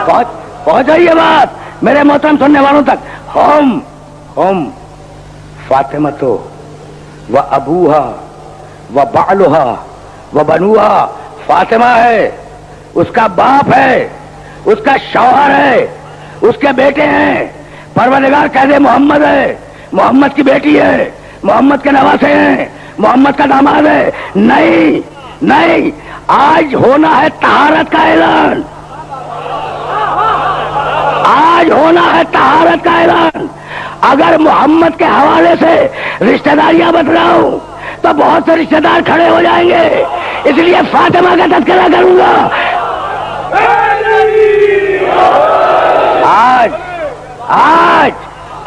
پہنچ رہی ہے بات میرے محترم سننے والوں تک. ہم فاطمہ تو و ابوہا و بعلہا و بنوہا. فاطمہ ہے, اس کا باپ ہے, اس کا شوہر ہے, اس کے بیٹے ہیں. پروردگار کہہ دے محمد ہے, محمد کی بیٹی ہے, محمد کے نواسے ہیں, محمد کا داماد ہے. نہیں, آج ہونا ہے طہارت کا اعلان. آج ہونا ہے طہارت کا اعلان. اگر محمد کے حوالے سے رشتہ داریاں بتلاؤں تو بہت سے رشتہ دار کھڑے ہو جائیں گے, اس لیے فاطمہ کا تذکرہ کروں گا.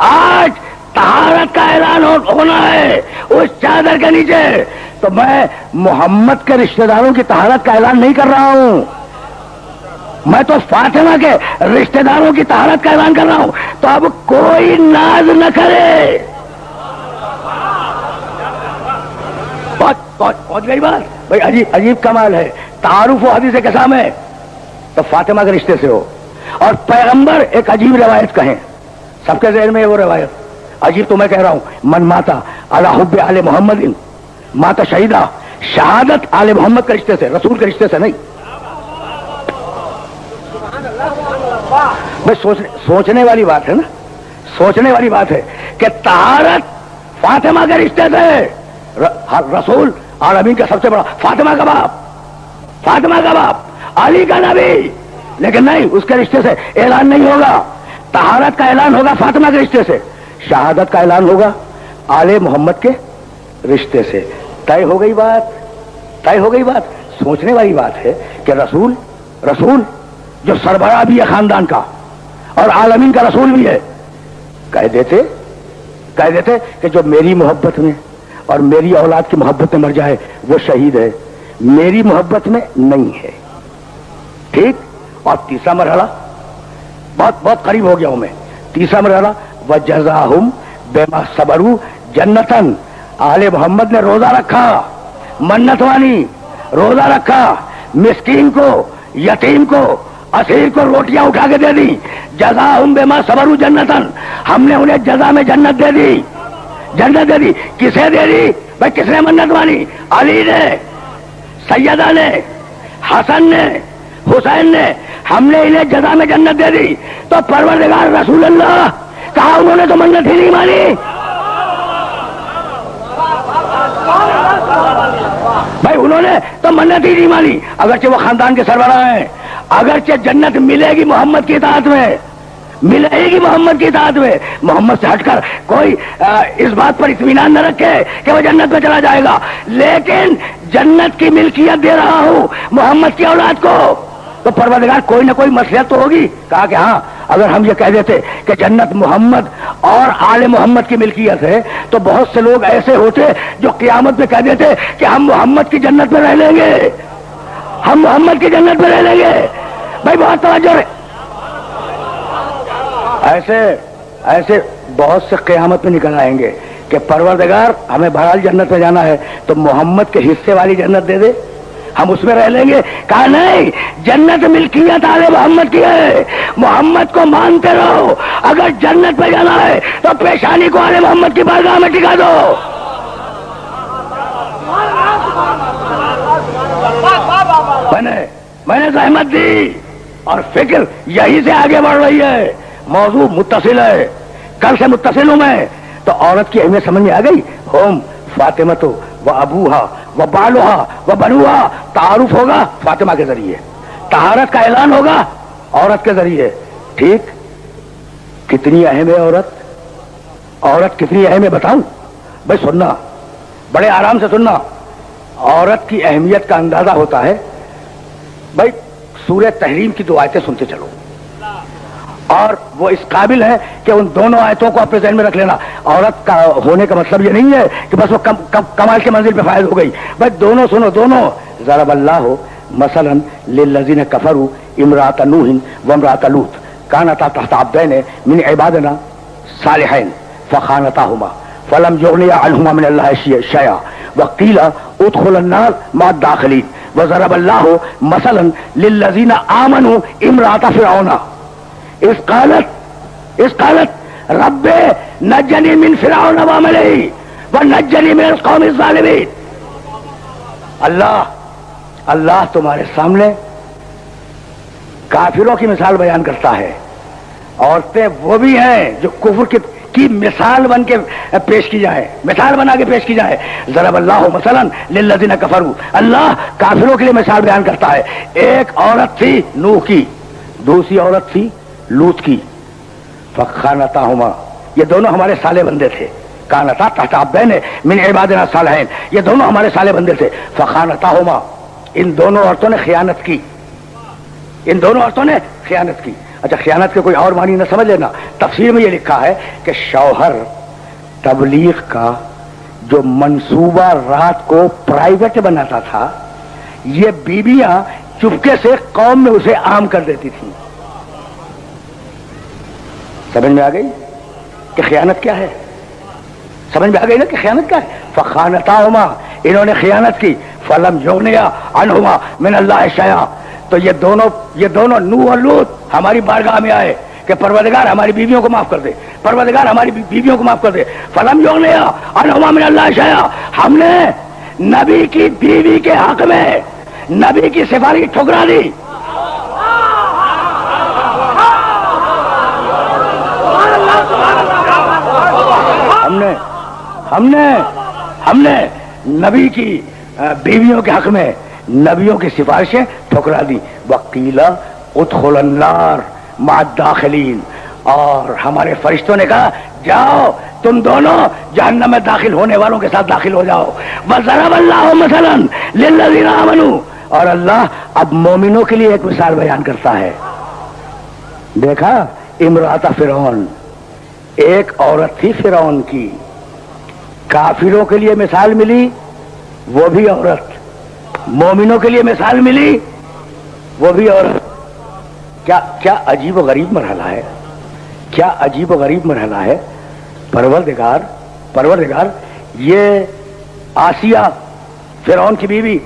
آج طہارت کا اعلان ہونا ہے اس چادر کے نیچے. تو میں محمد کے رشتہ داروں کی طہارت کا اعلان نہیں کر رہا ہوں, میں تو فاطمہ کے رشتہ داروں کی طہارت کا اعلان کر رہا ہوں. تو اب کوئی ناز نہ کرے. پہنچ گئی بات بھائی. عجیب کمال ہے. تعارف و حدیث کے سامنے تو فاطمہ کے رشتے سے ہو, اور پیغمبر ایک عجیب روایت کہیں. سب کے ذہن میں وہ روایت عجیب تو میں کہہ رہا ہوں. من ماتا علی حب آل محمد ماتا شہیدہ. شہادت آل محمد کے رشتے سے, رسول کے رشتے سے نہیں. سوچنے والی بات ہے نا, سوچنے والی بات ہے کہ طہارت فاطمہ کے رشتے سے. رسول عالمین کا سب سے بڑا فاطمہ کا باپ علی کا نبی, لیکن نہیں, اس کے رشتے سے اعلان نہیں ہوگا. طہارت کا اعلان ہوگا فاطمہ کے رشتے سے, شہادت کا اعلان ہوگا آل محمد کے رشتے سے. طے ہو گئی بات. سوچنے والی بات ہے کہ رسول جو سربراہ بھی ہے خاندان کا اور عالمین کا رسول بھی ہے, کہہ دیتے کہ جو میری محبت میں اور میری اولاد کی محبت میں مر جائے وہ شہید ہے, میری محبت میں نہیں ہے. ٹھیک. اور تیسرا مرحلہ بہت قریب ہو گیا ہوں میں. تیسرا مرحلہ وجزاہم بما صبروا جنتن. آل محمد نے روزہ رکھا, منت وانی روزہ رکھا, مسکین کو, یتیم کو, اسیر کو روٹیاں اٹھا کے دے دی. جزاہم بما صبروا جنتن. ہم نے انہیں جزا میں جنت دے دی. کسے دے دی بھائی؟ کس نے منت مانی؟ علی نے, سیدہ نے, حسن نے, حسین نے. ہم نے انہیں جزا میں جنت دے دی. تو پروردگار رسول اللہ کہا انہوں نے تو منت ہی نہیں مانی. بھائی انہوں نے تو منت ہی نہیں مانی. اگرچہ وہ خاندان کے سربراہ ہیں, اگرچہ جنت ملے گی محمد کی اطاعت میں, محمد سے ہٹ کر کوئی اس بات پر اطمینان نہ رکھے کہ وہ جنت میں چلا جائے گا, لیکن جنت کی ملکیت دے رہا ہوں محمد کی اولاد کو. تو پروردگار کوئی نہ کوئی مصلحت تو ہوگی. کہا کہ ہاں, اگر ہم یہ کہہ دیتے کہ جنت محمد اور آل محمد کی ملکیت ہے تو بہت سے لوگ ایسے ہوتے جو قیامت میں کہہ دیتے کہ ہم محمد کی جنت میں رہ لیں گے, ہم محمد کی جنت میں رہ لیں گے. بھائی بہت توجہ ہے. ایسے بہت سے قیامت میں نکل آئیں گے کہ پروردگار ہمیں بہرحال جنت میں جانا ہے تو محمد کے حصے والی جنت دے دے, ہم اس میں رہ لیں گے. کہا نہیں, جنت ملکیت آل محمد کی ہے, محمد کو مانتے رہو. اگر جنت میں جانا ہے تو پیشانی کو آل محمد کی بارگاہ میں ٹکا دو. میں نے زحمت دی اور فکر یہی سے آگے بڑھ رہی ہے. موضوع متصل ہے, کل سے متصل ہوں میں. تو عورت کی اہمیت سمجھ میں آ گئی. ہوم فاطمہ تو و ابوہا و بالوہا و بنوہا. تعارف ہوگا فاطمہ کے ذریعے, طہارت کا اعلان ہوگا عورت کے ذریعے. ٹھیک. کتنی اہم ہے عورت کتنی اہم ہے بتاؤں بھائی؟ سننا, بڑے آرام سے سننا. عورت کی اہمیت کا اندازہ ہوتا ہے بھائی سورہ تحریم کی 2 آیتیں سنتے چلو, اور وہ اس قابل ہے کہ ان دونوں آیتوں کو اپنے ذہن میں رکھ لینا. عورت کا ہونے کا مطلب یہ نہیں ہے کہ بس وہ کمال کی منزل پہ فائز ہو گئی. بس دونوں سنو, دونوں. ضرب اللہ مثلا للذین کفروا امرأۃ نوح وامرأۃ لوط کانتا تحت عبدین من عبادنا صالحین فخانتاہما فلم یغنیا عنہما من اللہ شیئا وقیل ادخلا النار مع الداخلین وضرب اللہ مثلا للذین آمنوا امرأۃ فرعون اذ قالت رب نجنی من فرعون وعملہ ونجنی من القوم الظالمین. اللہ تمہارے سامنے کافروں کی مثال بیان کرتا ہے. عورتیں وہ بھی ہیں جو کفر کی مثال بن کے پیش کی جائے, مثال بنا کے پیش کی جائے. ضرب اللہ مثلا للذین کفروا, اللہ کافروں کے لیے مثال بیان کرتا ہے. ایک عورت تھی نوح کی, دوسری عورت تھی لوط کی. فخانتاہما, یہ دونوں ہمارے صالح بندے تھے. کانتا تحت عبدین من عبادنا الصالحین, یہ دونوں ہمارے صالح بندے تھے. فخانتاہما, ان دونوں عورتوں نے خیانت کی, ان دونوں عورتوں نے خیانت کی. اچھا, خیانت کے کوئی اور معنی نہ سمجھ لینا. تفسیر میں یہ لکھا ہے کہ شوہر تبلیغ کا جو منصوبہ رات کو پرائیویٹ بناتا تھا, یہ بیویاں چپکے سے قوم میں اسے عام کر دیتی تھیں. سمجھ میں آ گئی کہ خیانت کیا ہے؟ سمجھ میں آ گئی نا کہ خیانت کیا ہے؟ فخانتاہما, انہوں نے خیانت کی. فلم یغنیا عنہما من اللہ شیئا, تو یہ دونوں نوح اور لوط ہماری بارگاہ میں آئے کہ پروردگار ہماری بیویوں کو معاف کر دے, پروردگار ہماری بیویوں کو معاف کر دے. فلم یغنیا عنہما من اللہ شیئا, ہم نے نبی کی بیوی کے حق میں نبی کی سفارش ٹھکرا دی. ہم نے نبی کی بیویوں کے حق میں نبیوں کی سفارشیں ٹھکرا دی. وقیلا ادخل النار مع الداخلین, اور ہمارے فرشتوں نے کہا جاؤ تم دونوں جہنم میں داخل ہونے والوں کے ساتھ داخل ہو جاؤ. وضرب اللہ مثلا للذین آمنوا, اور اللہ اب مومنوں کے لیے ایک مثال بیان کرتا ہے. دیکھا امرأۃ فرعون, ایک عورت تھی فرعون کی, کافروں کے لیے مثال ملی وہ بھی عورت, مومنوں کے لیے مثال ملی وہ بھی عورت. کیا عجیب و غریب مرحلہ ہے, کیا عجیب و غریب مرحلہ ہے. پروردگار یہ آسیہ فرعون کی بیوی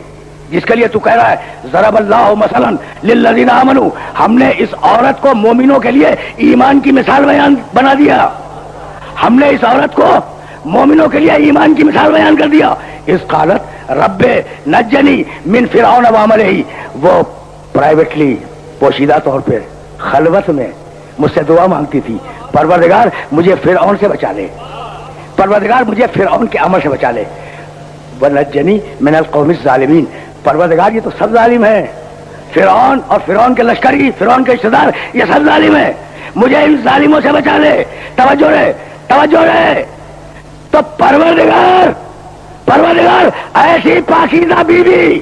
جس کے لیے تو کہہ رہا ہے ضرب اللہ مثلا للذین آمنوا, ہم نے اس عورت کو مومنوں کے لیے ایمان کی مثال بیان بنا دیا. ہم نے اس عورت کو مومنوں کے لیے ایمان کی مثال بیان کر دیا. اس قالت رب نجنی من فرعون وعملہ, وہ پرائیویٹلی پوشیدہ طور پہ خلوت میں مجھ سے دعا مانگتی تھی, پروردگار مجھے فرعون سے بچا لے, پروردگار مجھے فرعون کے عمل سے بچا لے. ونجنی من القوم الظالمین, پروردگار یہ تو سب ظالم ہیں, فرعون اور فرعون کے لشکری, فرعون کے رشتہ دار, یہ سب ظالم ہیں, مجھے ان ظالموں سے بچا لے. توجہ رہے. تو پروردگار ایسی پاکیزہ بیوی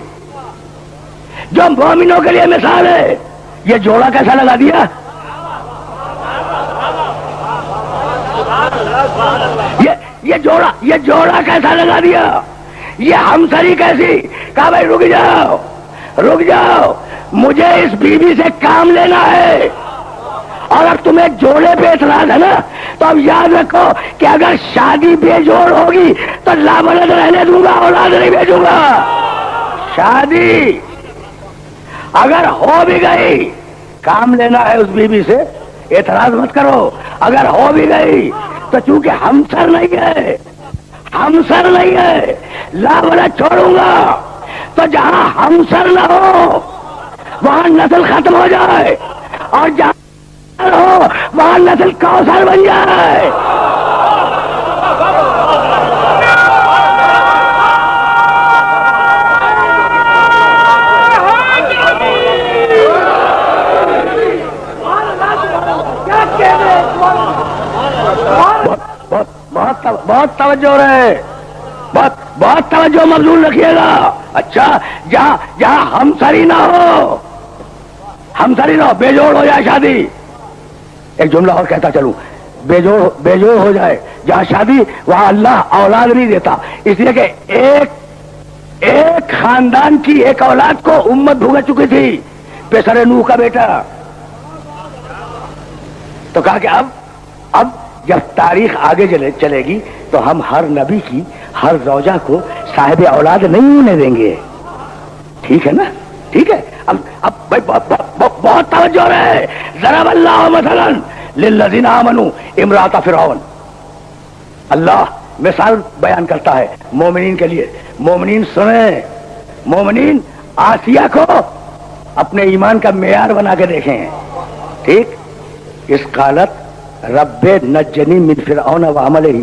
جو مومنوں کے لیے مثال ہے, یہ جوڑا کیسا لگا دیا؟ یہ جوڑا کیسا لگا دیا؟ یہ ہمسری کیسی؟ کہا بھائی رک جاؤ, مجھے اس بیوی سے کام لینا ہے. اور اگر تمہیں جوڑے پہ اعتراض ہے نا تو اب یاد رکھو کہ اگر شادی بے جوڑ ہوگی تو لامرد رہنے دوں گا, اولاد نہیں بھیجوں گا. شادی اگر ہو بھی گئی, کام لینا ہے اس بیوی سے, اعتراض مت کرو. اگر ہو بھی گئی تو چونکہ ہمسر نہیں ہے لامرد چھوڑوں گا. تو جہاں ہمسر نہ ہو وہاں نسل ختم ہو جائے, اور جہاں ہو وہاں نسل کوثر بن جائے. بہت توجہ رہے, بہت توجہ مبذول رکھیے گا. اچھا, جہاں ہمسری نہ ہو, بے جوڑ ہو جائے شادی. ایک جملہ اور کہتا چلوں, بے جوڑ ہو جائے جہاں شادی, وہاں اللہ اولاد نہیں دیتا. اس لیے کہ ایک خاندان کی ایک اولاد کو امت بھگت چکی تھی, پیسر نوح کا بیٹا. تو کہا کہ اب جب تاریخ آگے چلے گی تو ہم ہر نبی کی ہر زوجہ کو صاحب اولاد نہیں ہونے دیں گے. ٹھیک ہے نا؟ ٹھیک ہے. اب بھائی بہت توجہ رہے. ضرب اللہ مثلا للذین آمنوا امرأۃ فرعون. اللہ مثال بیان کرتا ہے مومنین کے لیے. مومنین سنیں، مومنین آسیہ کو اپنے ایمان کا معیار بنا کے دیکھیں. ٹھیک. اس قالت رب نجنی من فرعون وعملہ،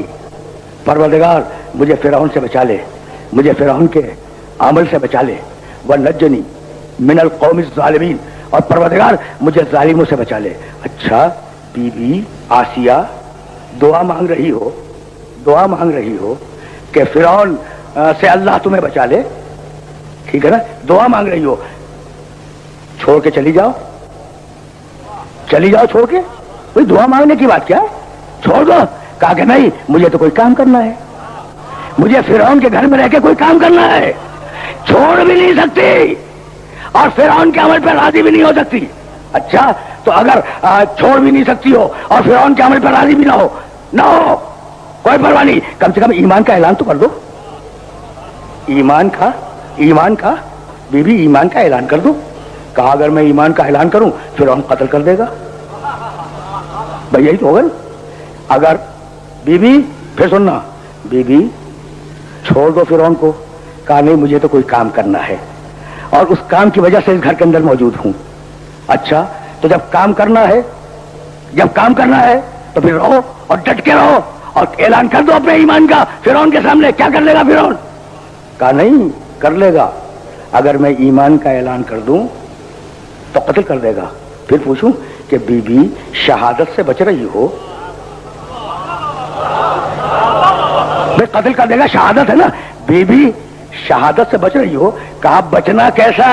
پروردگار مجھے فرعون سے بچا لے، مجھے فرعون کے عمل سے بچا لے. ونجنی من القوم الظالمین، اور پروردگار مجھے ظالموں سے بچا لے. اچھا بی بی آسیہ دعا مانگ رہی ہو، دعا مانگ رہی ہو کہ فرعون سے اللہ تمہیں بچا لے. ٹھیک ہے نا؟ دعا مانگ رہی ہو. چھوڑ کے چلی جاؤ، چلی جاؤ چھوڑ کے. کوئی دعا مانگنے کی بات کیا ہے؟ چھوڑ دو. کہا کہ نہیں، مجھے تو کوئی کام کرنا ہے، مجھے فرعون کے گھر میں رہ کے کوئی کام کرنا ہے. چھوڑ بھی نہیں سکتی اور فرعون کے عمل پہ راضی بھی نہیں ہو سکتی. اچھا تو اگر چھوڑ بھی نہیں سکتی ہو اور فرعون کے عمل پہ راضی بھی نہ ہو کوئی پرواہ نہیں، کم سے کم ایمان کا اعلان تو کر دو. ایمان کا بی بی ایمان کا اعلان کر دو. کہا اگر میں ایمان کا اعلان کروں فرعون قتل کر دے گا. بھائی یہی تو ہوگا. اگر بی بی پھر سننا، بی بی چھوڑ دو فرعون کو. کہا نہیں، مجھے تو کوئی کام کرنا ہے اور اس کام کی وجہ سے اس گھر کے اندر موجود ہوں. اچھا تو جب کام کرنا ہے تو پھر رہو اور ڈٹ کے رہو اور اعلان کر دو اپنے ایمان کا فرعون کے سامنے. کیا کر لے گا فرعون؟ کہا نہیں کر لے گا. اگر میں ایمان کا اعلان کر دوں تو قتل کر دے گا. پھر پوچھوں کہ بی بی شہادت سے بچ رہی ہو؟ بھائی قتل کر دے گا، شہادت ہے نا. بی بی شہادت سے بچ رہی ہو. کہا بچنا کیسا؟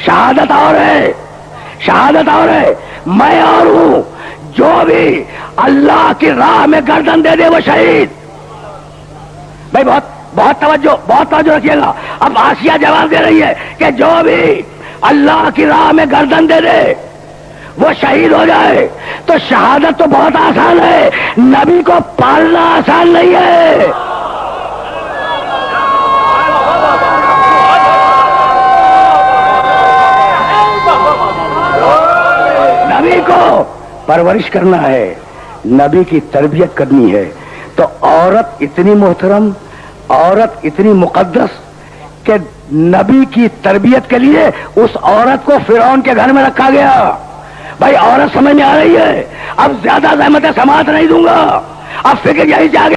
شہادت اور ہے، میں اور ہوں. جو بھی اللہ کی راہ میں گردن دے دے وہ شہید. بھائی بہت توجہ رکھیے گا. اب آسیہ جواب دے رہی ہے کہ جو بھی اللہ کی راہ میں گردن دے دے وہ شہید ہو جائے. تو شہادت تو بہت آسان ہے، نبی کو پالنا آسان نہیں ہے. نبی کو پرورش کرنا ہے، نبی کی تربیت کرنی ہے. تو عورت اتنی محترم، عورت اتنی مقدس کہ نبی کی تربیت کے لیے اس عورت کو فرعون کے گھر میں رکھا گیا. بھائی عورت سمجھ میں آ رہی ہے؟ اب زیادہ زحمت سماعت نہیں دوں گا. اب فکر یہی سے آگے